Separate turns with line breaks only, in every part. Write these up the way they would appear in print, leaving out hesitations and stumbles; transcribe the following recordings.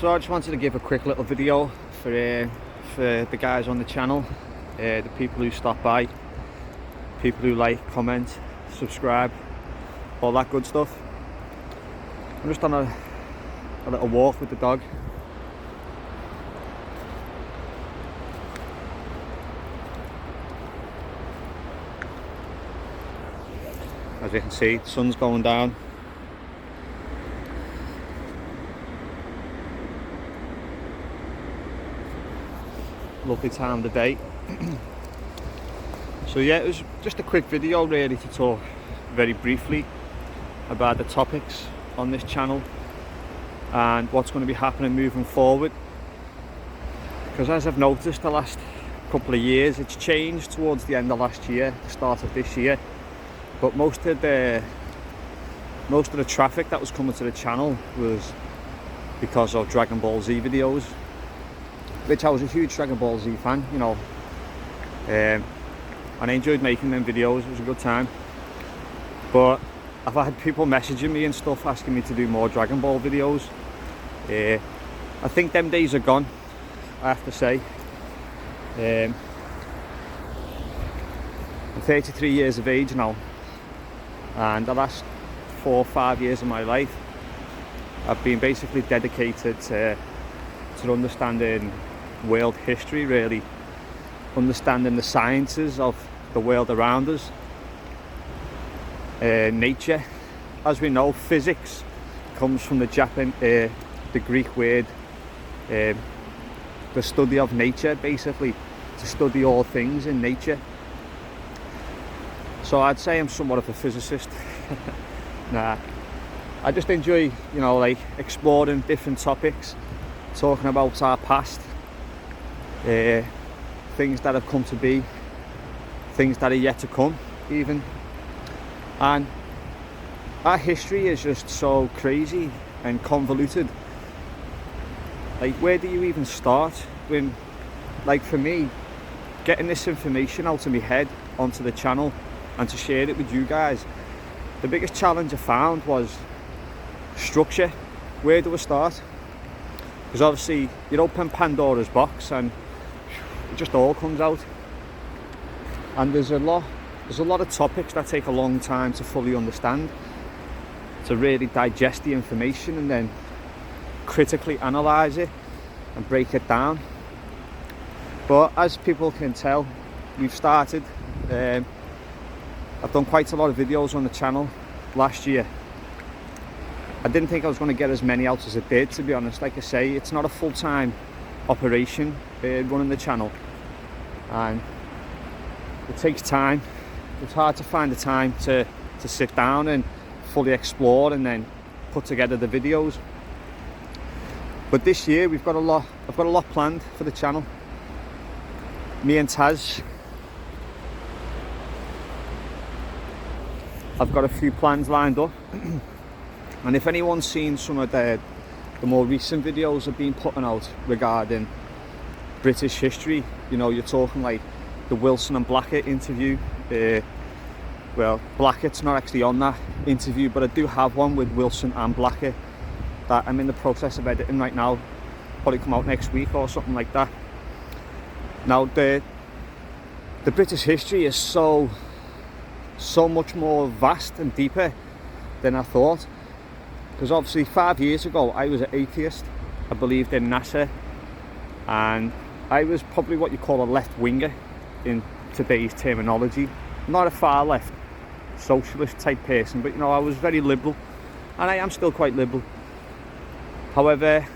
So I just wanted to give a quick little video for the guys on the channel, the people who stop by, people who like, comment, subscribe, all that good stuff. I'm just on a little walk with the dog. As you can see, the sun's going down. Lovely time of the day. So yeah, it was just a quick video really to talk very briefly about the topics on this channel and what's going to be happening moving forward, because as I've noticed the last couple of years, it's changed towards the end of last year, the start of this year, but most of the traffic that was coming to the channel was because of Dragon Ball Z videos, which I was a huge Dragon Ball Z fan, you know, and I enjoyed making them videos. It was a good time. But I've had people messaging me and stuff asking me to do more Dragon Ball videos. I think them days are gone, I have to say. I'm 33 years of age now, and the last 4 or 5 years of my life I've been basically dedicated to understanding world history, really understanding the sciences of the world around us, nature. As we know, physics comes from the Greek word, the study of nature, basically to study all things in nature. So I'd say I'm somewhat of a physicist. Nah, I just enjoy, you know, like exploring different topics, talking about our past, things that have come to be, things that are yet to come even. And our history is just so crazy and convoluted. Like, where do you even start? When, like, for me, getting this information out of my head onto the channel and to share it with you guys, the biggest challenge I found was structure. Where do I start? Because obviously you open Pandora's box and it just all comes out, and there's a lot of topics that take a long time to fully understand, to really digest the information and then critically analyze it and break it down. But as people can tell, we've started. I've done quite a lot of videos on the channel last year. I didn't think I was going to get as many out as I did, to be honest. Like I say, it's not a full-time operation running the channel, and it takes time. It's hard to find the time to sit down and fully explore and then put together the videos. But this year I've got a lot planned for the channel. Me and Taz, I've got a few plans lined up. And if anyone's seen some of the more recent videos I've been putting out regarding British history, you know, you're talking like the Wilson and Blackett interview. Well, Blackett's not actually on that interview, but I do have one with Wilson and Blackett that I'm in the process of editing right now. Probably come out next week or something like that. Now, the British history is so much more vast and deeper than I thought. Because obviously 5 years ago I was an atheist. I believed in NASA, and I was probably what you call a left-winger in today's terminology. Not a far left socialist type person, but you know, I was very liberal, and I am still quite liberal. However,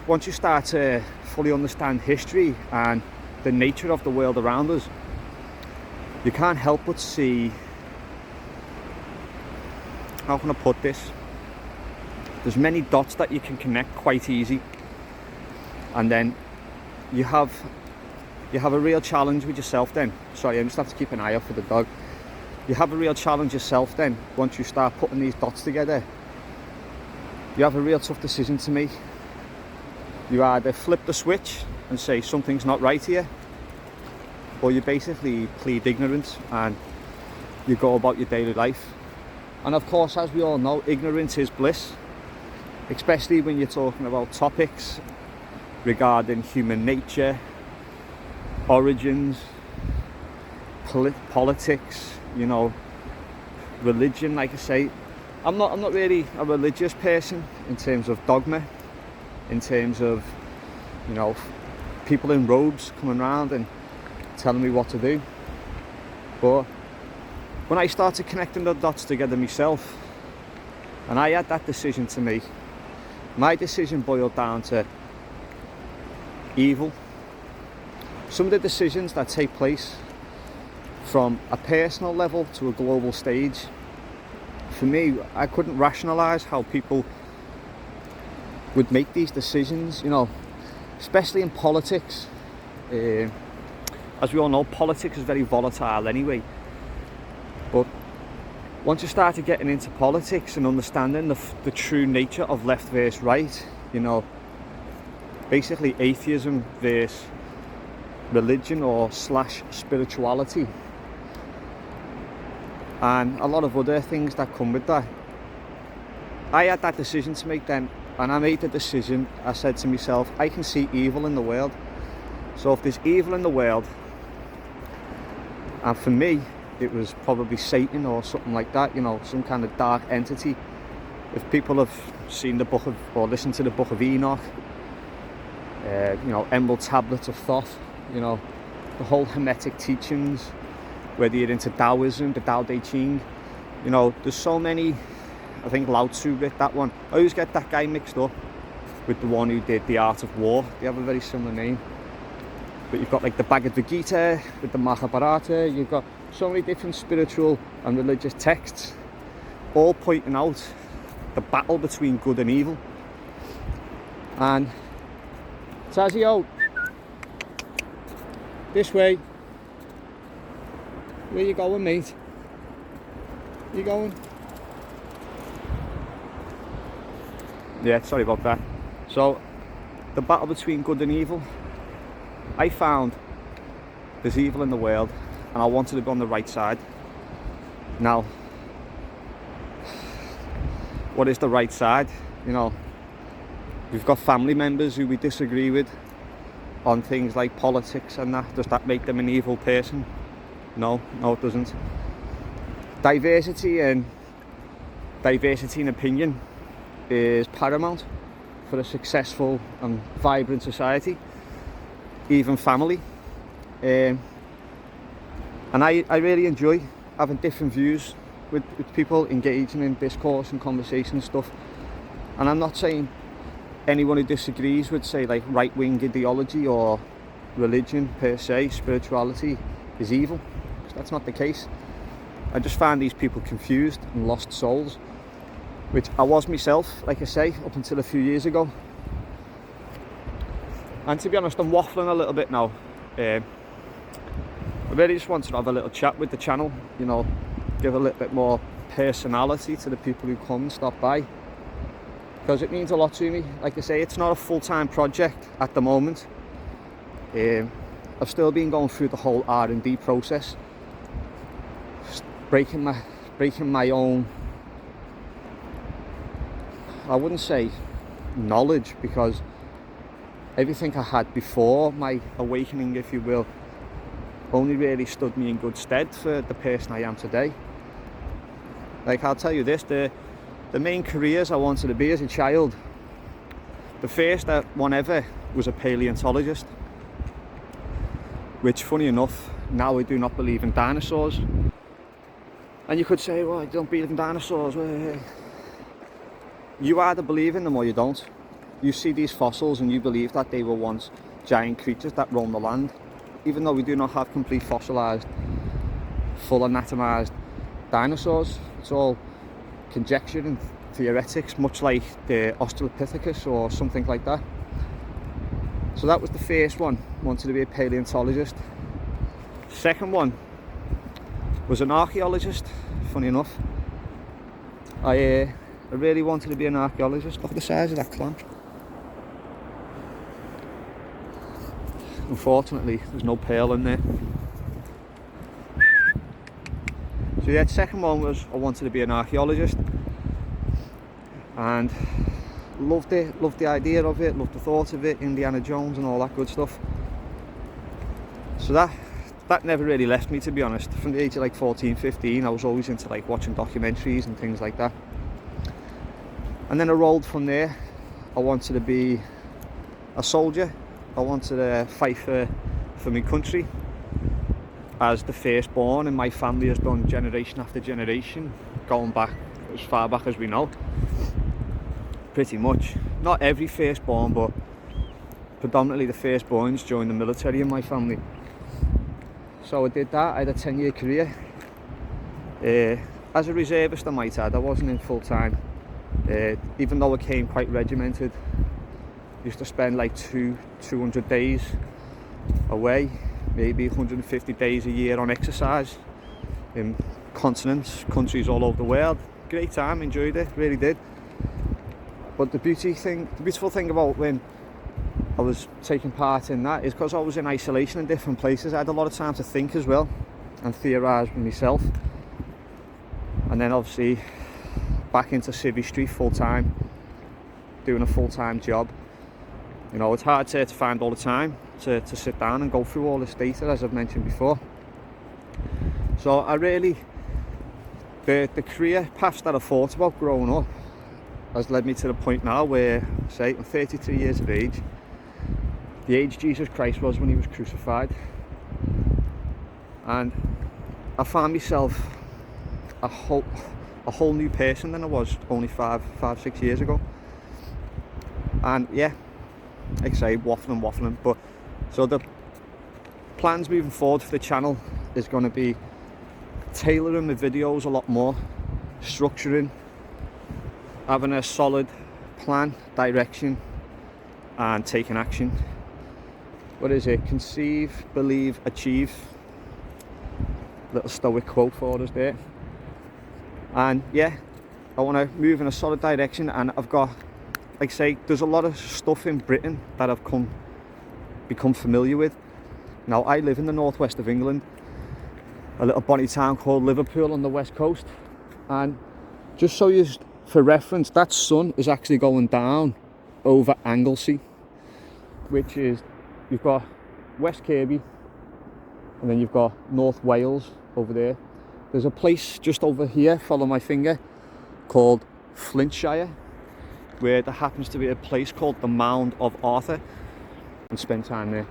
once you start to fully understand history and the nature of the world around us, you can't help but see, how can I put this? There's many dots that you can connect quite easy, and then you have a real challenge with yourself then. Sorry, I just have to keep an eye out for the dog. You have a real challenge yourself then once you start putting these dots together. You have a real tough decision to make. You either flip the switch and say something's not right here, or you basically plead ignorance and you go about your daily life. And of course, as we all know, ignorance is bliss, especially when you're talking about topics regarding human nature, origins, politics, religion. Like I say, I'm not really a religious person in terms of dogma, in terms of people in robes coming around and telling me what to do. But when I started connecting the dots together myself, and I had that decision to make, my decision boiled down to evil. Some of the decisions that take place from a personal level to a global stage, for me, I couldn't rationalise how people would make these decisions, especially in politics. As we all know, politics is very volatile anyway. But once you started getting into politics and understanding the true nature of left versus right, basically atheism versus religion or / spirituality, and a lot of other things that come with that, I had that decision to make then, and I made the decision. I said to myself, I can see evil in the world. So if there's evil in the world, and for me it was probably Satan or something like that, some kind of dark entity. If people have seen the book of, or listened to the book of Enoch, Emerald Tablets of Thoth, the whole Hermetic teachings, whether you're into Taoism, the Tao Te Ching, there's so many. I think Lao Tzu wrote that one. I always get that guy mixed up with the one who did The Art of War. They have a very similar name. But you've got like the Bhagavad Gita with the Mahabharata. You've got so many different spiritual and religious texts, all pointing out the battle between good and evil. And Tazio, this way. Where you going, mate? You going? Yeah, sorry about that. So, the battle between good and evil. I found there's evil in the world, and I wanted to be on the right side. Now, what is the right side? We've got family members who we disagree with on things like politics and that. Does that make them an evil person? No, it doesn't. Diversity in opinion is paramount for a successful and vibrant society, even family. And I really enjoy having different views with people, engaging in discourse and conversation and stuff. And I'm not saying anyone who disagrees with, say, like right-wing ideology or religion per se, spirituality, is evil. That's not the case. I just find these people confused and lost souls, which I was myself, like I say, up until a few years ago. And to be honest, I'm waffling a little bit now. I really just wanted to have a little chat with the channel, give a little bit more personality to the people who come and stop by, because it means a lot to me. Like I say, it's not a full-time project at the moment. I've still been going through the whole R&D process, breaking my own, I wouldn't say knowledge, because everything I had before my awakening, if you will, only really stood me in good stead for the person I am today. Like, I'll tell you this, the main careers I wanted to be as a child, the first one ever was a paleontologist, which, funny enough, now I do not believe in dinosaurs. And you could say, well, I don't believe in dinosaurs. You either believe in them or you don't. You see these fossils and you believe that they were once giant creatures that roamed the land. Even though we do not have complete fossilised, full anatomised dinosaurs, it's all conjecture and theoretics, much like the Australopithecus or something like that. So that was the first one, wanted to be a paleontologist. Second one was an archaeologist, funny enough. I really wanted to be an archaeologist. Look at the size of that clamp. Unfortunately, there's no pearl in there. So yeah, the second one was I wanted to be an archaeologist. And loved it, loved the idea of it, loved the thought of it, Indiana Jones and all that good stuff. So that never really left me, to be honest. From the age of like 14, 15, I was always into like watching documentaries and things like that. And then I rolled from there. I wanted to be a soldier. I wanted to fight for my country. As the firstborn, and my family has done generation after generation, going back as far back as we know. Pretty much. Not every firstborn, but predominantly the firstborns joined the military in my family. So I did that. I had a 10-year career. As a reservist, I might add. I wasn't in full time. Even though I came quite regimented, used to spend like 200 days away, maybe 150 days a year on exercise in continents, countries all over the world. Great time, enjoyed it, really did. But the beautiful thing about when I was taking part in that is because I was in isolation in different places, I had a lot of time to think as well and theorise with myself. And then obviously back into Civvy Street full time, doing a full-time job. You know, it's hard to find all the time to sit down and go through all this data, as I've mentioned before. So I really, the career paths that I thought about growing up has led me to the point now where, say, I'm 33 years of age, the age Jesus Christ was when he was crucified. And I found myself a whole new person than I was only 6 years ago. And yeah, like I say, waffling, but so the plans moving forward for the channel is going to be tailoring my videos a lot more, structuring, having a solid plan, direction, and taking action. What is it? Conceive, believe, achieve. Little stoic quote for us there. And yeah, I want to move in a solid direction, and I've got, like I say, there's a lot of stuff in Britain that I've become familiar with. Now, I live in the northwest of England, a little bonny town called Liverpool on the west coast, and just so you, for reference, that sun is actually going down over Anglesey, which is, you've got West Kirby, and then you've got North Wales over there. There's a place just over here, follow my finger, called Flintshire, where there happens to be a place called the Mound of Arthur, and spend time there.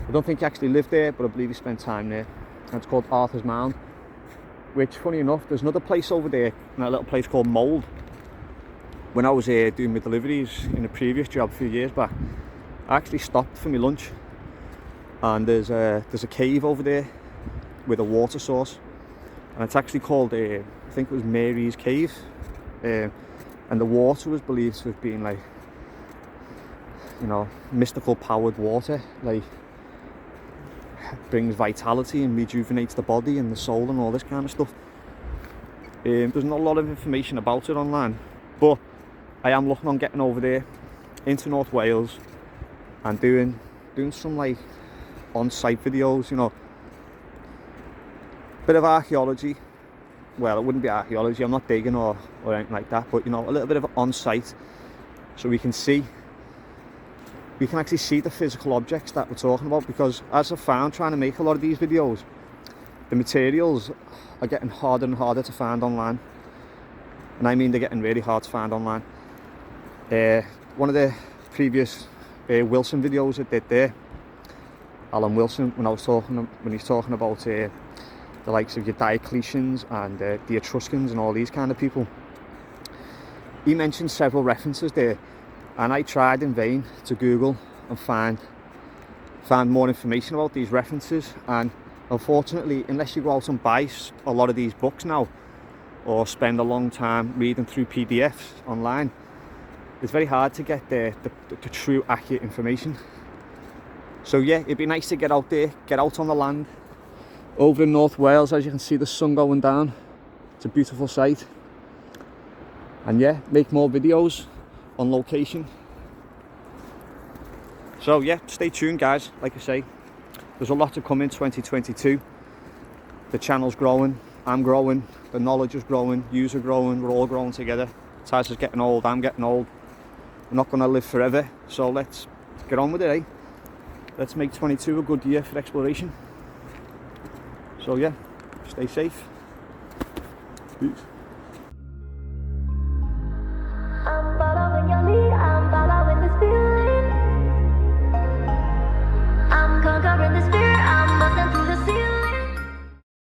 I don't think he actually lived there, but I believe he spent time there. And it's called Arthur's Mound, which, funny enough, there's another place over there, in a little place called Mould. When I was here doing my deliveries in a previous job a few years back, I actually stopped for my lunch, and there's a cave over there with a water source, and it's actually called, I think it was Mary's Cave, and the water was believed to have been like, you know, mystical powered water, like brings vitality and rejuvenates the body and the soul and all this kind of stuff. There's not a lot of information about it online, but I am looking on getting over there into North Wales and doing some like on-site videos, you know, bit of archaeology. Well, it wouldn't be archaeology, I'm not digging or anything like that, but you know, a little bit of on-site, so we can actually see the physical objects that we're talking about, because as I've found trying to make a lot of these videos, the materials are getting harder and harder to find online, and I mean they're getting really hard to find online. One of the previous Wilson videos I did there, Alan Wilson, when he's talking about the likes of your Diocletians and the Etruscans and all these kind of people, he mentioned several references there, and I tried in vain to Google and find more information about these references. And unfortunately, unless you go out and buy a lot of these books now, or spend a long time reading through PDFs online, it's very hard to get the true accurate information. So yeah, it'd be nice to get out there, get out on the land over in North Wales. As you can see, the sun going down, it's a beautiful sight. And yeah, make more videos on location. So yeah, stay tuned guys. Like I say, there's a lot to come in 2022. The channel's growing, I'm growing, the knowledge is growing, yous are growing, we're all growing together. Taz is getting old, I'm getting old. We're not going to live forever, so let's get on with it, eh? Let's make 22 a good year for exploration. So yeah, stay safe. Peace.